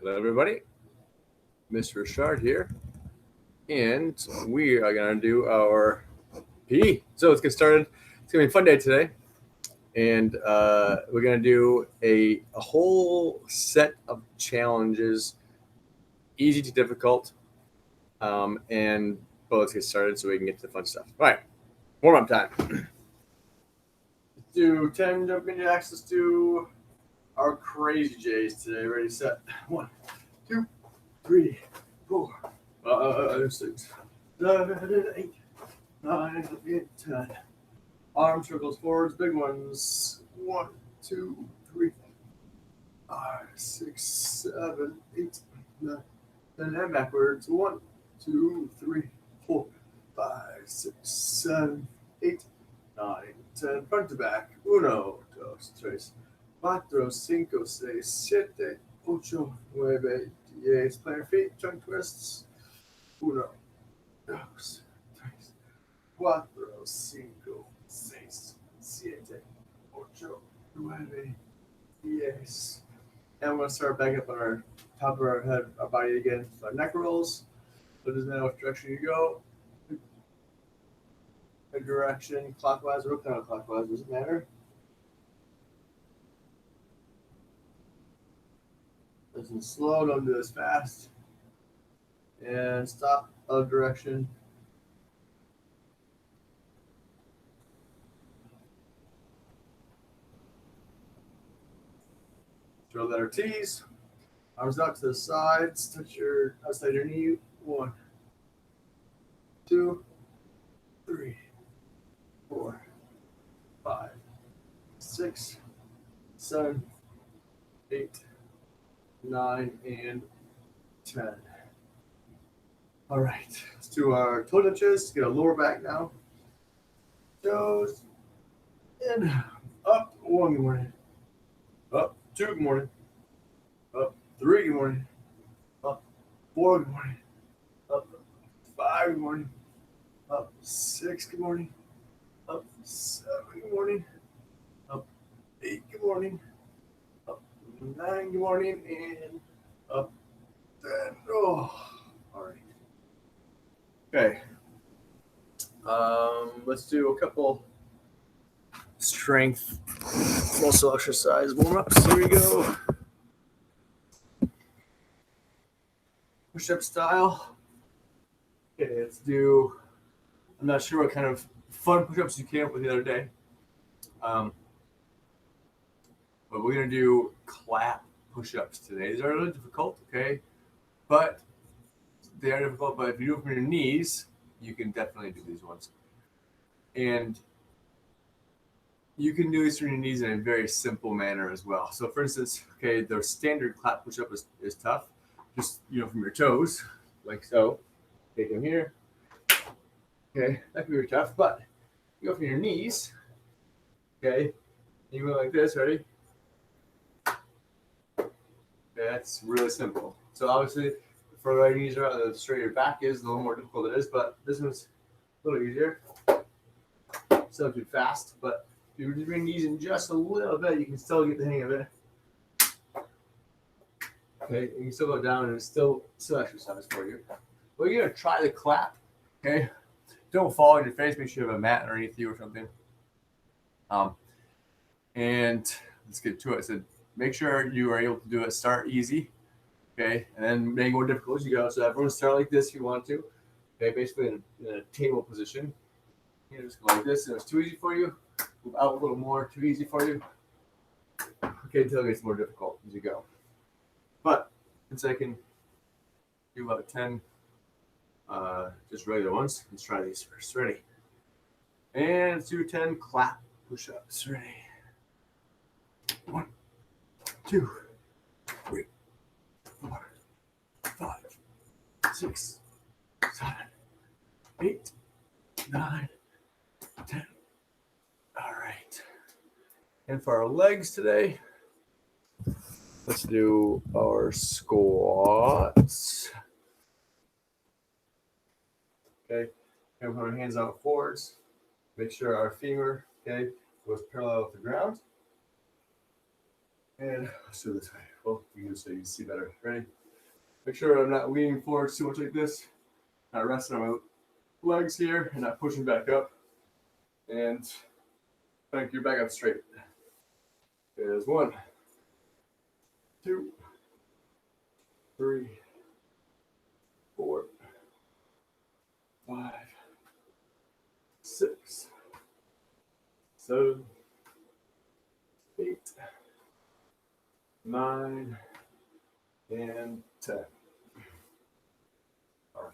Hello, everybody. Mr. Richard here, and we are going to do our PE. So let's get started. It's going to be a fun day today, and we're going to do a whole set of challenges, easy to difficult, but let's get started so we can get to the fun stuff. All right, warm up time. Let's do 10 jumping jacks. Let's do our crazy J's today. Ready, set. 1, 2, 3, 4, 5, 6, 7, 8, 9, 10. Arm circles forwards, big ones. 1, 2, 3, 5, 6, 7, 8, 9, 10. And backwards. 1, 2, 3, 4, 5, 6, 7, 8, 9, 10. Front to back. 1, 2, 3, 4, 5, 6, 7, 8, 9, 10. Yes, player feet, trunk twists. 1, 2, 3, 4, 5, 6, 7, 8, 9, 10. And we're going to start back up on our top of our head, our body again. So our neck rolls. So it doesn't matter which direction you go. A direction, clockwise or counterclockwise, doesn't matter. Listen slow, don't do this fast. And stop other direction. Throw letter T's. Arms out to the sides. Touch your outside your knee. 1, 2, 3, 4, 5, 6, 7, 8, 9, and 10. All right, let's do our toe touches. Get a lower back now. Toes and up. 1, good morning. Up. 2, good morning. Up. 3, good morning. Up. 4, good morning. Up. 5, good morning. Up. 6, good morning. Up. 7, good morning. Up. 8, good morning. Up. 9, good morning. And up. 10. Oh, all right. Okay. Let's do a couple strength muscle exercise warm-ups. Here we go. Push-up style. Okay, let's do. I'm not sure what kind of fun push-ups you came up with the other day. But we're gonna do clap push-ups today. These are a little difficult, okay? But they are difficult. But if you do it from your knees, you can definitely do these ones. And you can do these from your knees in a very simple manner as well. So, for instance, okay, the standard clap push-up is tough. Just from your toes, like so. Take them here. Okay, that can be very tough. But you go from your knees. Okay, you go like this. Ready? That's really simple. So obviously, the further your knees are out, the straighter your back is, the little more difficult it is. But this one's a little easier. Still too fast, but if you bring your knees in just a little bit, you can still get the hang of it. Okay, you can still go down and it's still exercise for you. Well, you're gonna try the clap. Okay, don't fall on your face. Make sure you have a mat underneath you or something. And let's get to it. So make sure you are able to do it. Start easy, okay, and then make it more difficult as you go. So everyone start like this if you want to. Okay, basically in a table position. You just go like this, and it's too easy for you. Move out a little more, too easy for you. Okay, until it gets more difficult as you go. But since I can do about 10 just regular ones, let's try these first. Ready? And let's do 10 clap push-ups. Ready? 1, 2, 3, 4, 5, 6, 7, 8, 9, 10. All right. And for our legs today, let's do our squats. Okay. And put our hands out forwards. Make sure our femur, okay, goes parallel with the ground. And let's do it this way. Well, you can do so you can see better. Ready? Make sure I'm not leaning forward too much like this. Not resting on my legs here and not pushing back up. And crank your back up straight. There's 1, 2, 3, 4, 5, 6, 7, 8, 9, and 10. All right.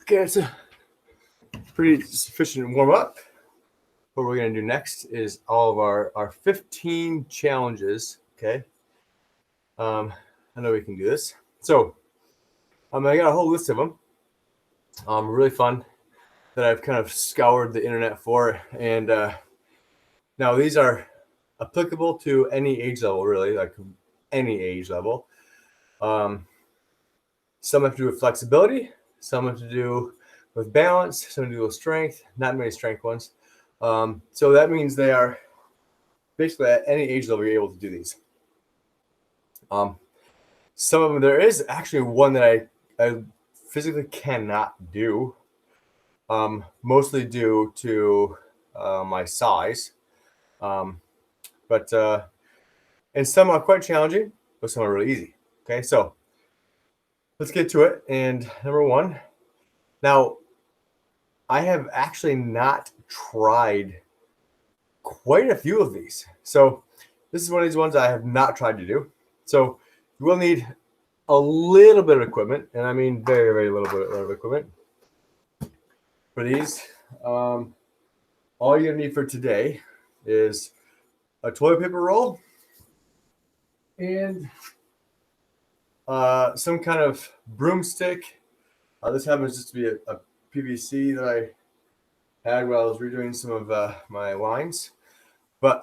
Okay, it's a pretty sufficient warm up. What we're going to do next is all of our 15 challenges. Okay. I know we can do this. So I got a whole list of them. Really fun that I've kind of scoured the internet for. And now these are applicable to any age level, really, like any age level. Some have to do with flexibility. Some have to do with balance. Some have to do with strength. Not many strength ones. So that means they are basically at any age level, you're able to do these. Some of them, there is actually one that I physically cannot do, mostly due to my size. But and some are quite challenging, but some are really easy. Okay, so let's get to it. And number 1, now I have actually not tried quite a few of these. So this is one of these ones I have not tried to do. So you will need a little bit of equipment, and I mean very, very little bit of equipment for these. All you're gonna need for today is a toilet paper roll and some kind of broomstick. This happens just to be a PVC that I had while I was redoing some of my lines. But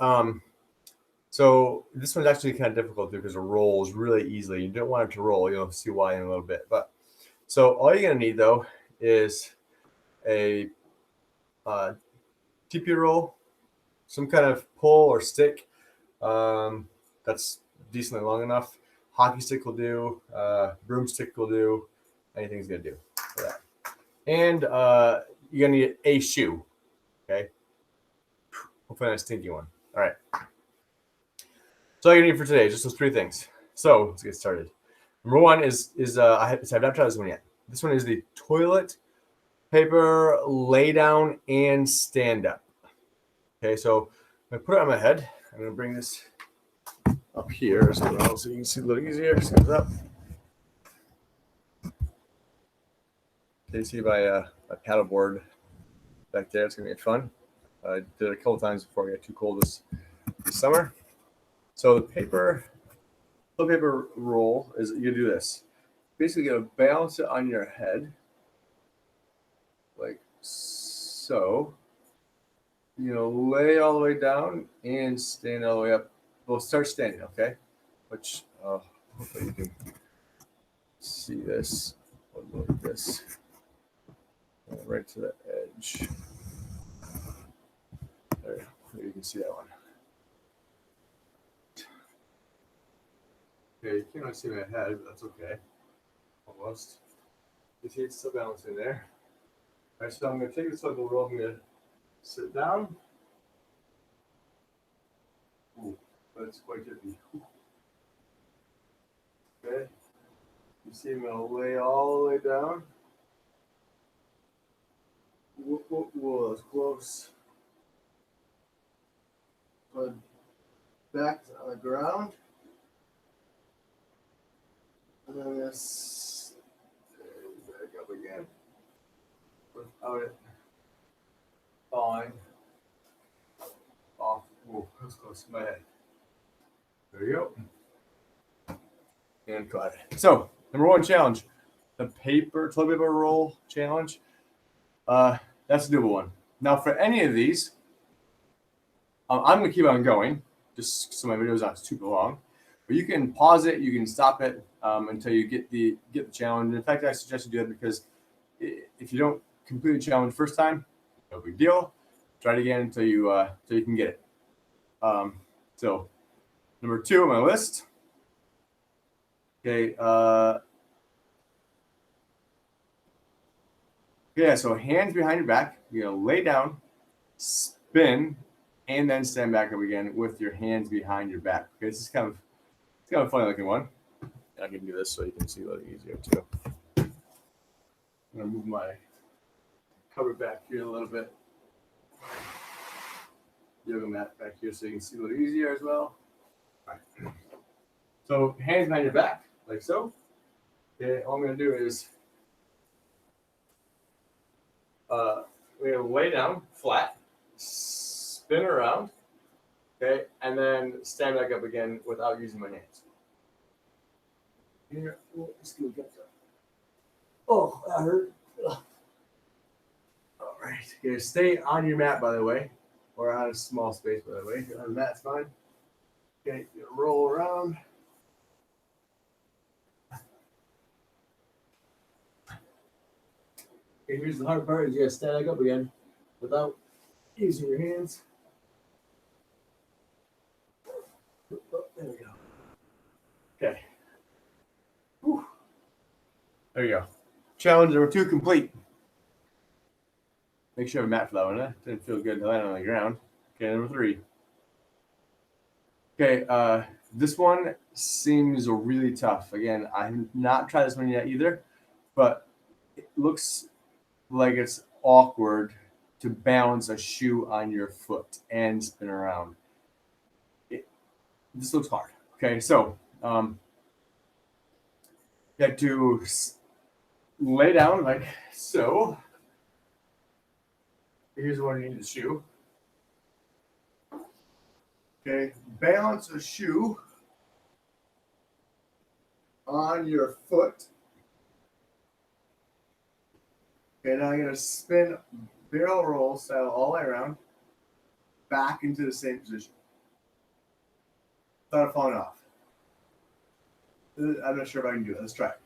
so this one's actually kind of difficult because it rolls really easily. You don't want it to roll. You'll see why in a little bit. But so all you're gonna need though is a TP roll, some kind of pole or stick that's decently long enough. Hockey stick will do. Broomstick will do. Anything's gonna do for that. And you're gonna need a shoe. Okay. Hopefully not a stinky one. All right. So all you need for today is just those 3 things. So let's get started. Number 1 is I have not tried this one yet. This one is the toilet paper lay down and stand up. Okay, so I'm gonna put it on my head. I'm gonna bring this up here so you can see a little easier. Just goes up. Okay, you see my paddleboard back there. It's gonna be fun. I did it a couple times before it got too cold this summer. So the toilet paper roll is you do this. Basically, you're gonna balance it on your head, like so. Lay all the way down and stand all the way up. Well, start standing, okay? Which hopefully you can see this. Like this, right to the edge. There you can see that one. Okay, you can't really see my head, but that's okay. Almost. You see it's still balancing there. All right, so I'm going to take this little roll. I'm going to sit down. Ooh, that's quite jiffy. Okay. You see I'm going to lay all the way down. Whoa, that's close. But back on the ground. And then this back up again without it falling off. Whoa, that's close to my head. There you go. And cut. So, number 1 challenge, the toilet paper roll challenge. That's a doable one. Now, for any of these, I'm going to keep on going, just so my video's not too long. But you can pause it, you can stop it until you get the challenge. In fact, I suggest you do it because if you don't complete the challenge first time, no big deal. Try it again until you can get it. So Number 2 on my list. Okay. Yeah, so hands behind your back. You're going to lay down, spin, and then stand back up again with your hands behind your back. Okay, this is kind of a funny looking one. I can do this so you can see a little easier too. I'm going to move my cover back here a little bit. Yoga mat back here so you can see a little easier as well. All right. So hands behind your back, like so. Okay, all I'm going to do is we're going to lay down flat, spin around, okay, and then stand back up again without using my hands. Here, oh, that hurt. Ugh. All right, okay, stay on your mat, by the way, or on a small space, by the way. If you're on the mat, it's fine. Okay, you roll around. Okay, here's the hard part: is you gotta stand back up again without using your hands. Oh, there we go. Okay. Whew. There you go. Challenge number 2 complete. Make sure you have a mat for that one. Didn't feel good to land on the ground. Okay, number 3. Okay, this one seems really tough. Again, I have not tried this one yet either, but it looks like it's awkward to balance a shoe on your foot and spin around. This looks hard. Okay, so you have to lay down like so. Here's where you need the shoe. Okay, balance a shoe on your foot. Okay, now I'm going to spin barrel roll style all the way around, back into the same position without falling off. I'm not sure if I can do it. Let's try it.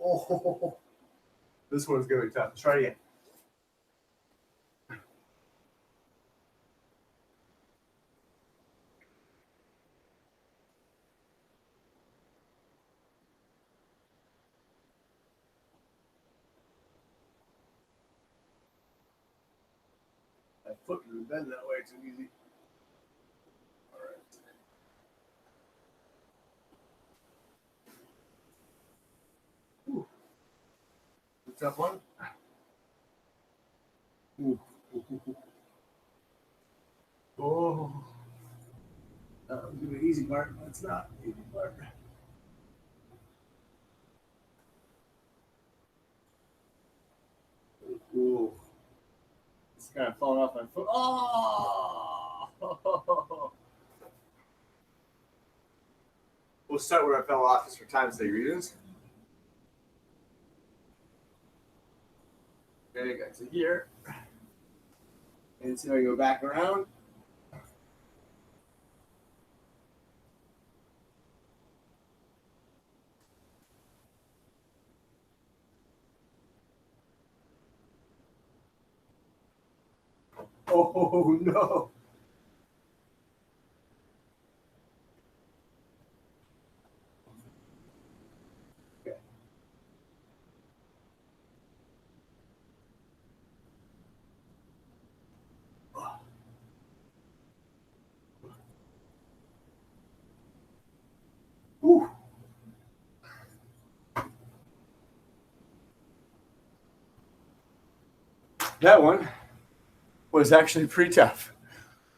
Oh, this one's going to be tough. Let's try it again. My foot doesn't bend that way too easy. All right. Ooh. A tough one. Ooh. Oh. That was the easy part. That's not the easy part. Ooh. It's kind of falling off my foot. Oh! We'll start where I fell off just for time's sake reasons. Okay, got to here. And so I go back around. Oh no. Okay. Whew. That one was actually pretty tough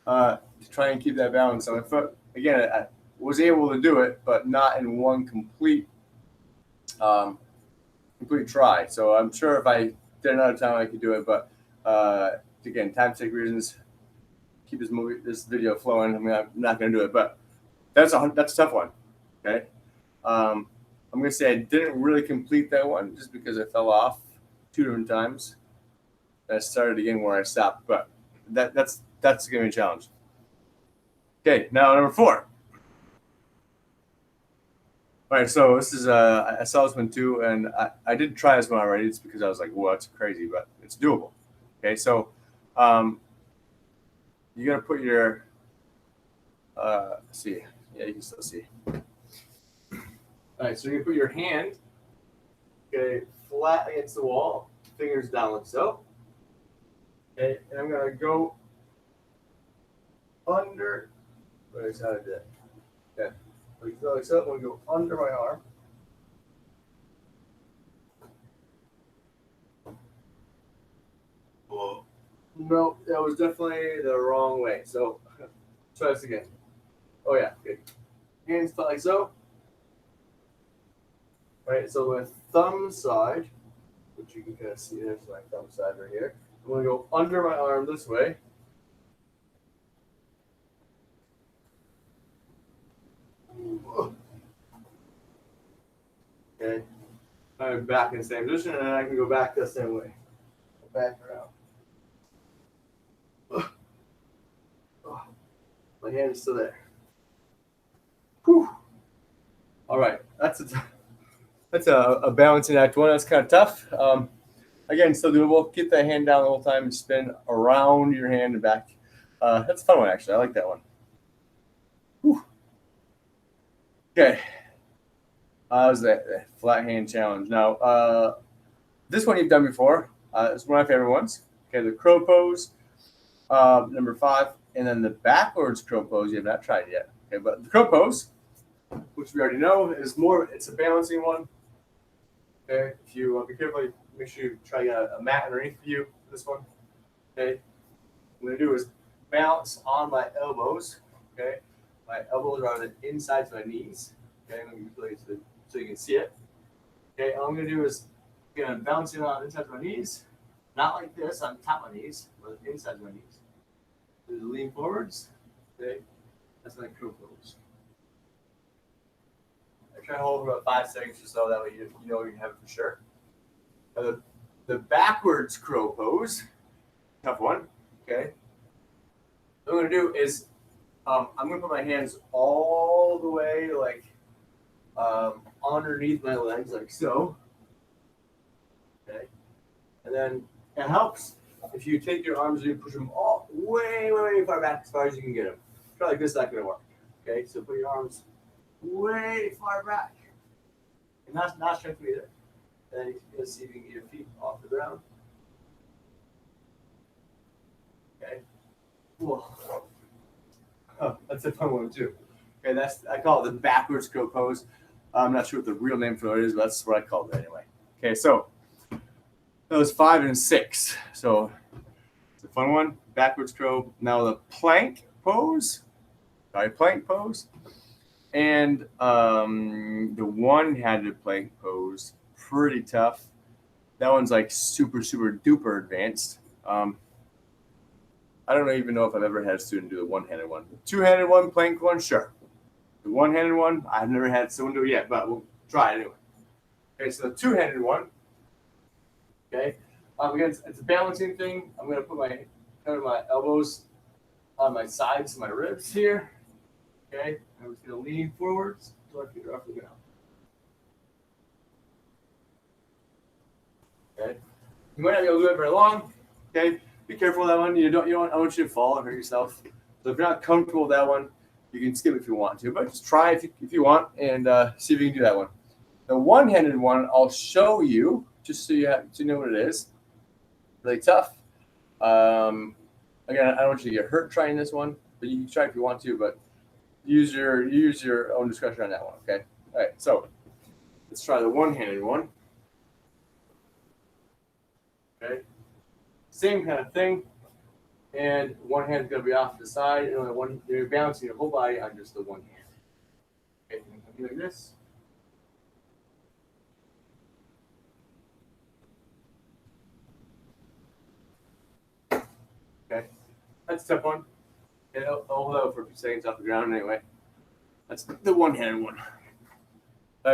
to try and keep that balance on my foot. Again, I was able to do it, but not in one complete try. So I'm sure if I did another time, I could do it. But again, time sake reasons, keep this video flowing. I mean, I'm not going to do it, but that's a tough one. Okay. I'm going to say I didn't really complete that one just because I fell off 2 different times. I started again where I stopped, but that's going to be a challenge. Okay, now number 4. All right, so this is I saw this one too, and I did try this one already. It's because I was like, "Whoa, that's crazy," but it's doable. Okay, so you're gonna put your see, yeah, you can still see. All right, so you put your hand, okay, flat against the wall, fingers down like so. Okay, and I'm gonna go under. Where's how to do it? Okay, like so. I'm gonna go under my arm. Whoa. No, that was definitely the wrong way. So try this again. Oh yeah, good. Hands flat like so. Right, so my thumb side, which you can kind of see, there's my thumb side right here. I'm gonna go under my arm this way. Okay. I'm back in the same position, and then I can go back the same way. Back around. My hand is still there. Whew. All right, that's a balancing act one. That's kind of tough. Again, still doable. Keep that hand down the whole time and spin around your hand and back. That's a fun one, actually. I like that one. Whew. Okay. That was the flat hand challenge. Now, this one you've done before. It's one of my favorite ones. Okay, the crow pose, number 5, and then the backwards crow pose you have not tried yet. Okay, but the crow pose, which we already know, is more. It's a balancing one. Okay, if you be careful, make sure you try a mat underneath you for this one. Okay, what I'm gonna do is balance on my elbows. Okay, my elbows are on the insides of my knees. Okay, let me place it so you can see it. Okay, all I'm gonna do is bounce it on the inside of my knees, not like this on top of my knees, but the inside of my knees. Just lean forwards. Okay, that's my crow pose. I try to hold for about 5 seconds or so. That way you know you have it for sure. The backwards crow pose, tough one. Okay. What I'm gonna do is I'm gonna put my hands all the way like underneath my legs, like so. Okay. And then it helps if you take your arms and you push them all way, way, way far back as far as you can get them. Try like this, not gonna work. Okay, so put your arms way far back. And that's not strength either. And then you can see if you can get your feet off the ground. Okay. Whoa. Oh, that's a fun one too. Okay, I call it the backwards crow pose. I'm not sure what the real name for it is, but that's what I call it anyway. Okay, so that was 5 and 6. So it's a fun one. Backwards crow. Now the plank pose. Sorry, plank pose. And the one-handed plank pose, pretty tough. That one's like super, super duper advanced. I don't even know if I've ever had a student do the one-handed one. The two-handed one, plank one, sure. The one-handed one, I've never had someone do it yet, but we'll try it anyway. Okay, so the two-handed one. Okay, again, it's a balancing thing. I'm gonna put my elbows on my sides, my ribs here. Okay, I'm just gonna lean forwards so my feet are off the ground. Okay, you might not be able to do it very long. Okay, be careful with that one. I want you to fall and hurt yourself. So if you're not comfortable with that one, you can skip if you want to, but just try if you want and see if you can do that one. The one-handed one, I'll show you just so you know what it is. Really tough. Again, I don't want you to get hurt trying this one, but you can try if you want to, but use your own discretion on that one. Okay. All right. So let's try the one-handed one. Okay. Same kind of thing. And one hand's gonna be off to the side, and you're balancing your whole body on just the one hand. Okay, you can do like this. Okay, that's a tough one. And I'll hold out for a few seconds off the ground anyway. That's the one-handed one.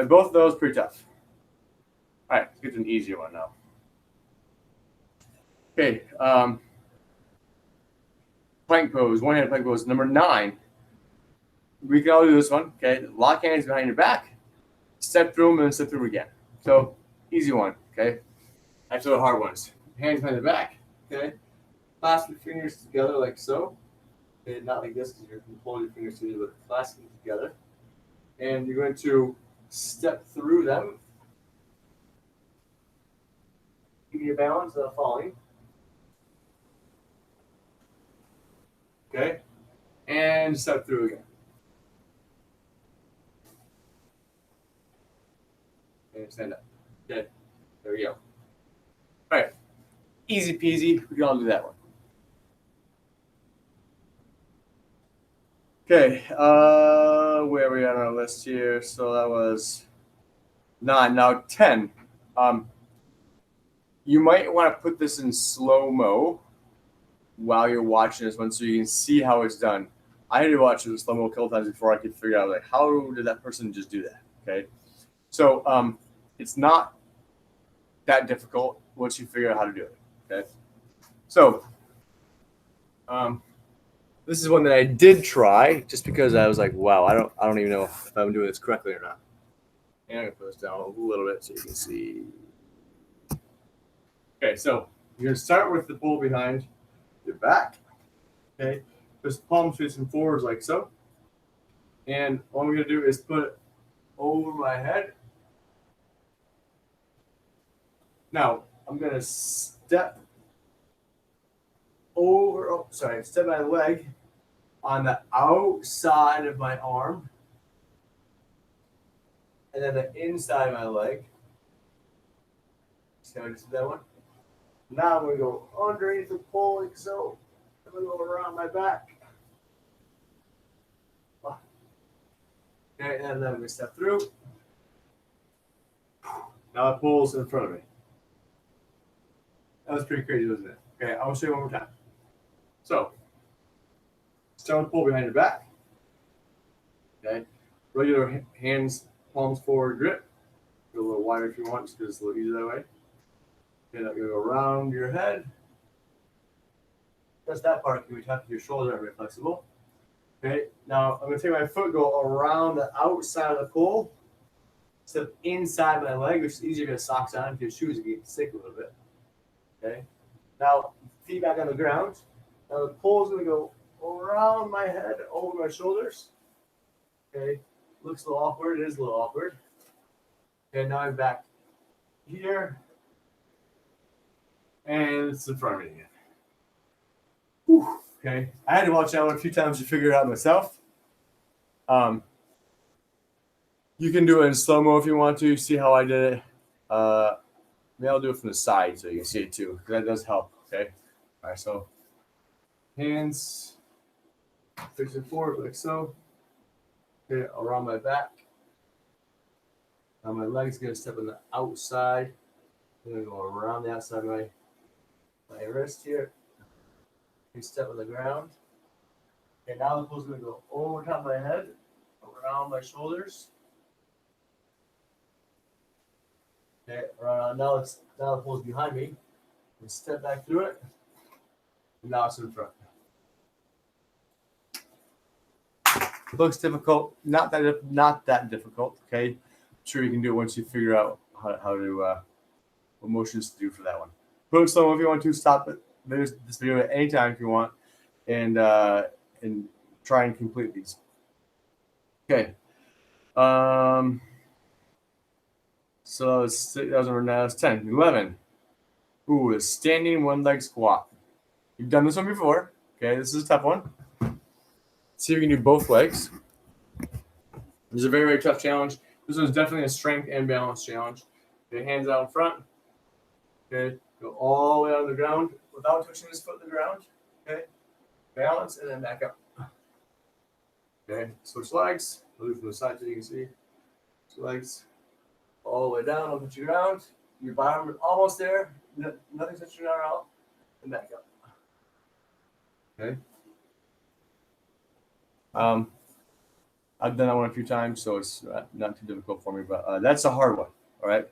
Both of those pretty tough. All right, let's get to an easier one now. Okay, plank pose, one-handed plank pose, number 9. We can all do this one. Okay, lock hands behind your back. step through them, and then step through them again. So easy one, okay? After the hard ones. Hands behind the back, okay? Clasp your fingers together like so. Okay, not like this because you're going to hold your fingers together, but clasp them together. And you're going to step through them. Keep your balance without falling. Okay? And step through again. And stand up. Okay. There we go. All right. Easy peasy. We can all do that one. Okay. Where are we on our list here? So that was 9. Now 10. You might want to put this in slow-mo while you're watching this one so you can see how it's done. I had to watch it in slow-mo a couple times before I could figure out, like, how did that person just do that? Okay. So it's not that difficult once you figure out how to do it. Okay. So this is one that I did try just because I was like, wow, I don't even know if I'm doing this correctly or not. And I'm gonna put this down a little bit so you can see. Okay, so you're gonna start with the pull behind your back. Okay, just palms facing forwards like so. And all I'm gonna do is put it over my head. Now I'm gonna step my leg on the outside of my arm, and then the inside of my leg. See how I just did that one? Now I'm going to go underneath the pole like so. I'm going to go around my back. Okay, and then we step through. Now the pole's in front of me. That was pretty crazy, wasn't it? Okay, I'll show you one more time. So, start with the pole behind your back. Okay, regular hands, palms forward grip. Go a little wider if you want, just because it's a little easier that way. Okay, now you're going to go around your head. Just that part can be tough if your shoulders aren't very flexible. Okay, now I'm going to take my foot, go around the outside of the pole, step inside my leg, which is easier to get socks on. If your shoes get stick a little bit. Okay, now feet back on the ground. Now the pole is going to go around my head, over my shoulders. Okay, looks a little awkward. It is a little awkward. Okay, now I'm back here. And it's in front of me again. Whew, okay, I had to watch that one a few times to figure it out myself. You can do it in slow-mo if you want to. See how I did it. Maybe I'll do it from the side so you can see it too. That does help. Okay. All right. So hands facing forward like so. Okay, around my back. Now my leg's gonna step on the outside. I'm gonna go around the outside of my wrist here. You step on the ground. Okay, now the pole's gonna go over top of my head, around my shoulders. Okay, around now the pole's behind me. And step back through it. And now it's in front. It looks difficult, not that difficult. Okay, I'm sure you can do it once you figure out how to what motions to do for that one. Put it slow if you want to. Stop it. There's this video at any time if you want, and try and complete these. Okay. So that's 10. 11. Ooh, a standing one leg squat. You've done this one before. Okay, this is a tough one. See if you can do both legs. This is a very, very tough challenge. This one's definitely a strength and balance challenge. Okay, hands out in front. Okay, go all the way on the ground without touching this foot to the ground. Okay, balance and then back up. Okay, switch legs. I'll do it from the side so you can see. Switch legs all the way down, don't touch the ground. Your bottom is almost there. Nothing touching your arm out. And back up. Okay. I've done that one a few times, so it's not too difficult for me, but that's a hard one. All right.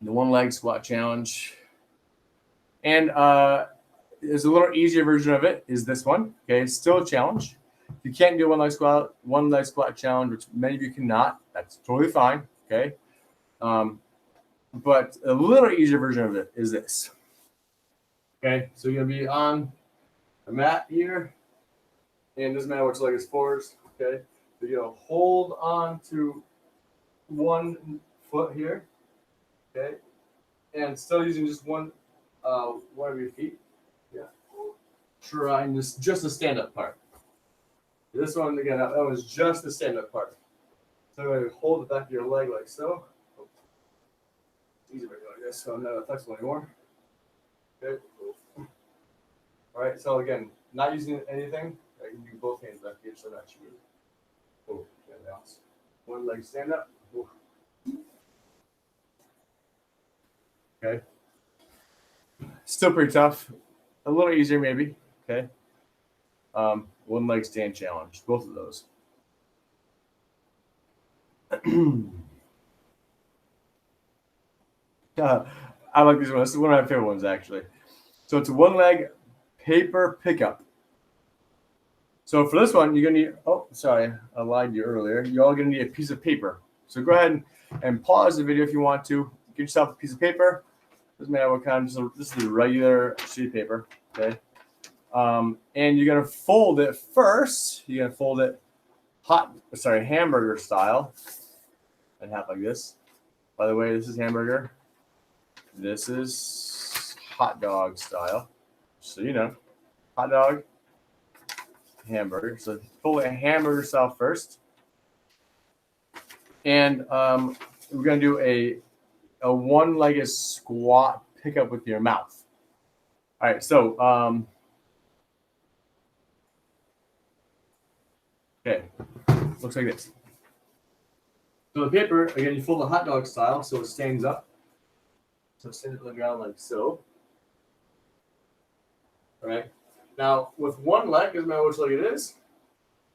The one leg squat challenge. And there's a little easier version of it is this one. Okay. It's still a challenge. If you can't do one leg squat challenge, which many of you cannot, that's totally fine. Okay. But a little easier version of it is this. Okay, so you're gonna be on a mat here, and it doesn't matter which leg is forwards. Okay, so you're gonna hold on to one foot here. Okay, and still using just one of your feet. Yeah, trying this just the stand-up part. This one again, that was just the stand-up part. So I'm gonna hold the back of your leg like so. It's easy to do like this, so I'm not flexible anymore. Okay. All right. So again, not using anything. I can do both hands back here, so that should be. Oh, yeah, balance. One leg stand up. Ooh. Okay. Still pretty tough. A little easier maybe. Okay. One leg stand challenge. Both of those. I like this one. This is one of my favorite ones, actually. So it's a one leg paper pickup. So for this one, you're going to need, oh, sorry, I lied to you earlier. You're all going to need a piece of paper. So go ahead and pause the video if you want to. Get yourself a piece of paper. Doesn't matter what kind. This is a regular sheet of paper, okay? And you're going to fold it first. You're going to fold it hamburger style. And half like this. By the way, this is hamburger. This is hot dog style. So you know, hot dog, hamburger. So fold it hamburger style first. And we're going to do a one-legged squat pickup with your mouth. All right, so okay, looks like this. So the paper, again, you fold the hot dog style so it stands up. So stand it on the ground like so. All right. Now with one leg, doesn't matter which leg it is.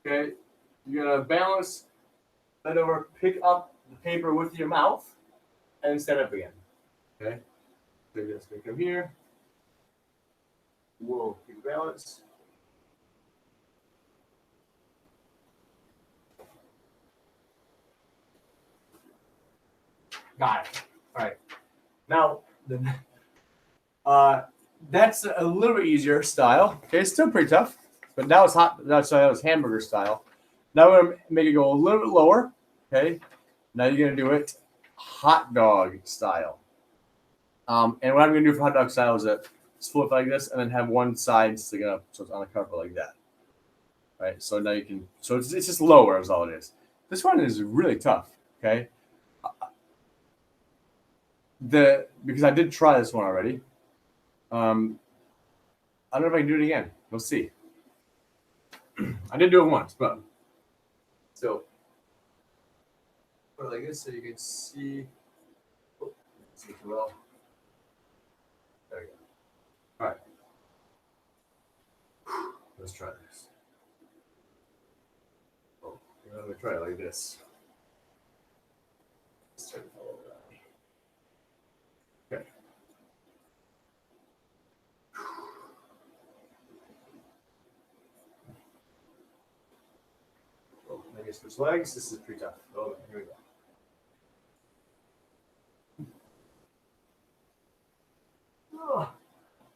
Okay, you're gonna balance, bend over, pick up the paper with your mouth, and stand up again. Okay. So you're just gonna come here. Whoa, keep balance. Got it. All right. Now, that's a little bit easier style. Okay, it's still pretty tough, but that was that was hamburger style. Now we're gonna make it go a little bit lower. Okay. Now you're gonna do it hot dog style. And what I'm gonna do for hot dog style is flip like this, and then have one side stick up so it's on the carpet like that. All right. So now you can. So it's just lower is all it is. This one is really tough. Okay. Because I did try this one already. I don't know if I can do it again. We'll see. I did do it once, but so put it like this so you can see. Oh, see well. There we go. All right. Let's try this. Oh, let me try it like this. Let's try to follow that. Okay. Oh, maybe switch legs. This is pretty tough. Oh, here we go.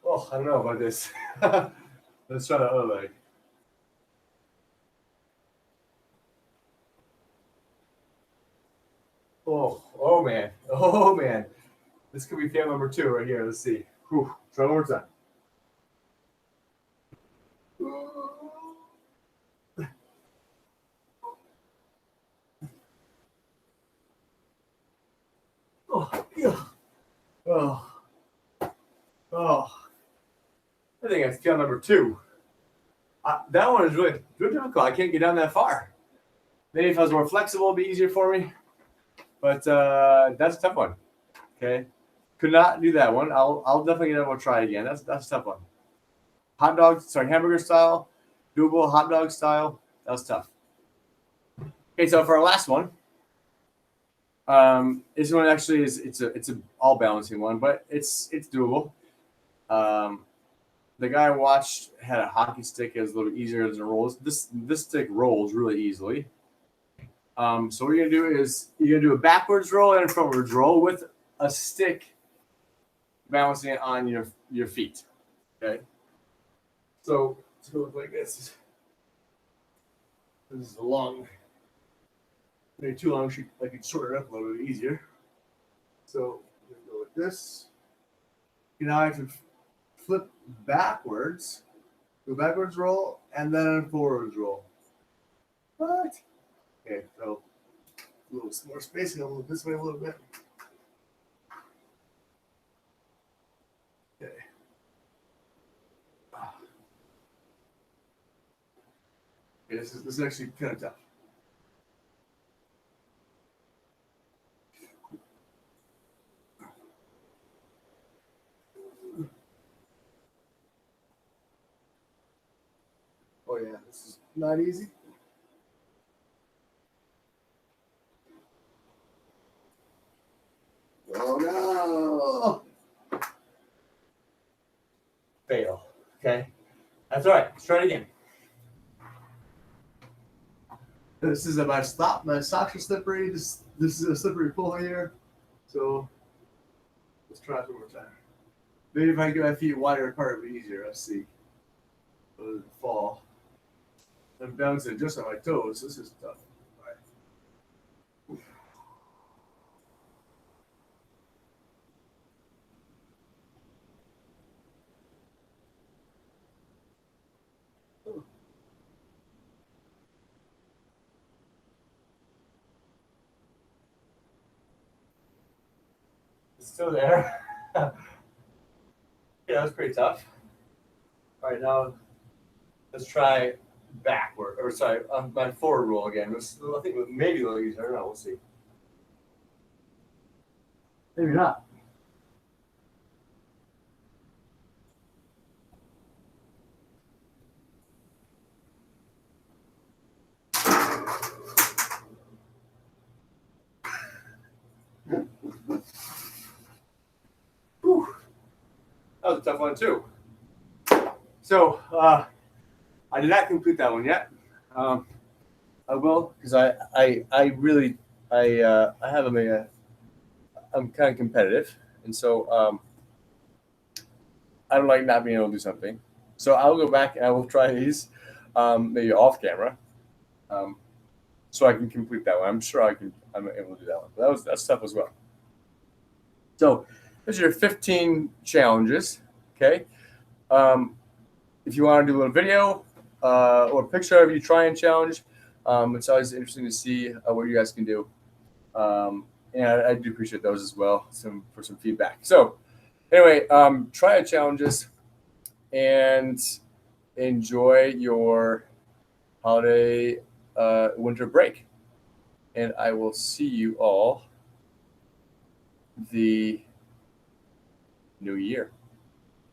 Oh, I don't know about this. Let's try the other leg. Oh man. This could be fail number 2 right here. Let's see. Whew. Try one more time. Oh, yeah. Oh. I think that's fail number 2. That one is really difficult. I can't get down that far. Maybe if I was more flexible, it'd be easier for me. But that's a tough one. Okay. Could not do that one. I'll definitely get able to try again. That's a tough one. Hamburger style, doable hot dog style. That was tough. Okay, so for our last one, this one actually it's a all balancing one, but it's doable. the guy I watched had a hockey stick. It was a little bit easier as it rolls. This stick rolls really easily. So what you're gonna do is you're gonna do a backwards roll and a frontwards roll with a stick balancing it on your feet. Okay. So it's gonna look like this. This is a long, maybe too long. I can shorten it up a little bit easier. So I'm gonna go with this. Now I have to flip backwards, go backwards roll, and then forwards roll. What? Okay, so a little more spacing, a little this way a little bit. Okay. Okay, this is actually kind of tough. Oh yeah, this is not easy. Oh no! Fail. Okay, that's all right. Let's try it again. This is my stop. My socks are slippery. This is a slippery pull here. So let's try it one more time. Maybe if I get my feet wider apart, it'll be easier. Let's see. It'll fall. I'm bouncing just on my toes. This is tough. All right. It's still there. Yeah, that's pretty tough. All right, now let's try backward, or sorry, my forward roll again. I think maybe a little easier. I don't know. We'll see. Maybe not. Whew. That was a tough one too. So I did not complete that one yet. I will because I really I have I'm kind of competitive, and so I don't like not being able to do something. So I'll go back and I will try these maybe off camera, so I can complete that one. I'm sure I'm able to do that one. But that's tough as well. So those are your 15 challenges. Okay. If you want to do a little video or picture of you trying challenge, it's always interesting to see what you guys can do. And I do appreciate those as well for some feedback. So anyway, try challenges and enjoy your holiday winter break. And I will see you all the new year.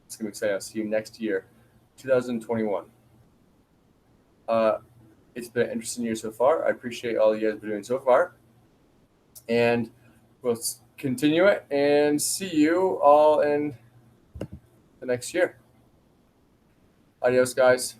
It's going to be exciting. I'll see you next year, 2021. It's been an interesting year so far. I appreciate all you guys have been doing so far. And we'll continue it and see you all in the next year. Adios, guys.